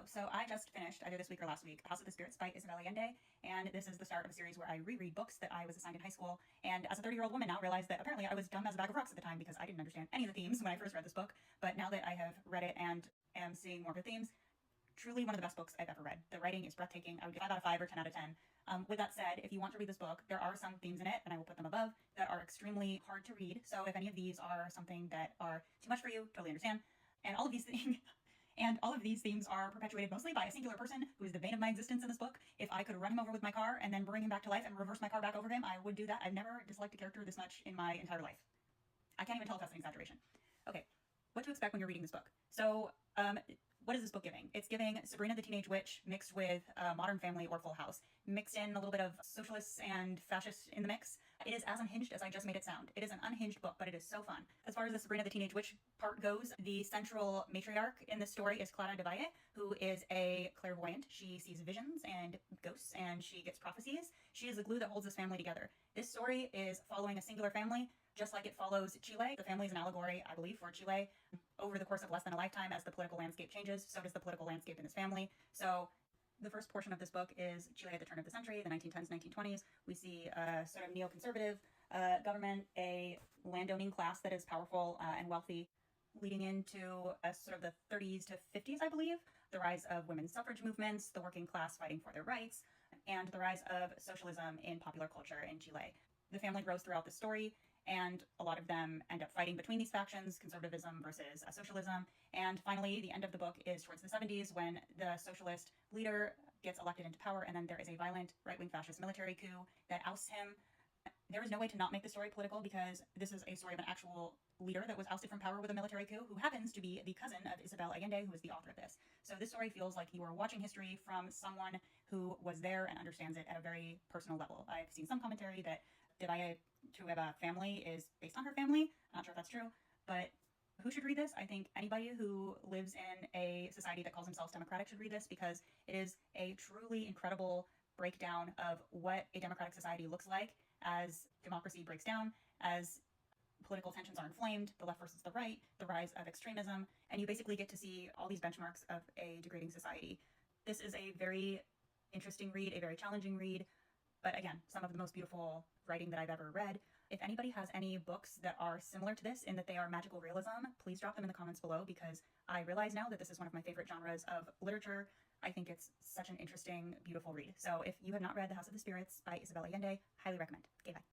So I just finished, either this week or last week, Houseofthespirits by Isabelallende, and this is the start of a series where I reread books that I was assigned in high school, and as a 30-year-old woman now realized that apparently I was dumb as a bag of rocks at the time because I didn't understand any of the themes when I first read this book, but now that I have read it and am seeing more of the themes, truly one of the best books I've ever read. The writing is breathtaking. I would give 5 out of 5 or 10 out of 10. With that said, if you want to read this book, there are some themes in it, and I will put them above, that are extremely hard to read. So if any of these are something that are too much for you, totally understand. And all of these things... And all of these themes are perpetuated mostly by a singular person who is the bane of my existence in this book. If I could run him over with my car and then bring him back to life and reverse my car back over him, I would do that. I've never disliked a character this much in my entire life. I can't even tell if that's an exaggeration. Okay, what to expect when you're reading this book. So, what is this book giving? It's giving Sabrina the Teenage Witch mixed with Modern Family or Full House, mixed in a little bit of socialists and fascists in the mix. It is as unhinged as I just made it sound. It is an unhinged book, but it is so fun. As far as the Sabrina the Teenage Witch part goes, the central matriarch in this story is Clara de Valle, who is a clairvoyant. She sees visions and ghosts, and she gets prophecies. She is the glue that holds this family together. This story is following a singular family, just like it follows Chile. The family is an allegory, I believe, for Chile over the course of less than a lifetime as the political landscape changes. So does the political landscape in this family. So the first portion of this book is Chile at the turn of the century, the 1910s, 1920s. We see a sort of neoconservative government, a landowning class that is powerful and wealthy, leading into a sort of the 30s to 50s, I believe, the rise of women's suffrage movements, the working class fighting for their rights, and the rise of socialism in popular culture in Chile. The family grows throughout the story, and a lot of them end up fighting between these factions, conservatism versus socialism. And finally, the end of the book is towards the 70s when the socialist leader gets elected into power, and then there is a violent right-wing fascist military coup that ousts him. There is no way to not make the story political because this is a story of an actual leader that was ousted from power with a military coup who happens to be the cousin of Isabelallende, who is the author of this. So this story feels like you are watching history from someone who was there and understands it at a very personal level. I've seen some commentary that Devaya to have a family is based on her family. I'm not sure if that's true, but who should read this? I think anybody who lives in a society that calls themselves democratic should read this because it is a truly incredible breakdown of what a democratic society looks like as democracy breaks down, as political tensions are inflamed, the left versus the right, the rise of extremism, and you basically get to see all these benchmarks of a degrading society. This is a very interesting read, a very challenging read, but again, some of the most beautiful writing that I've ever read. If anybody has any books that are similar to this in that they are magical realism, please drop them in the comments below because I realize now that this is one of my favorite genres of literature. I think it's such an interesting, beautiful read. So if you have not read The House of the Spirits by Isabelallende, highly recommend. Okay, bye.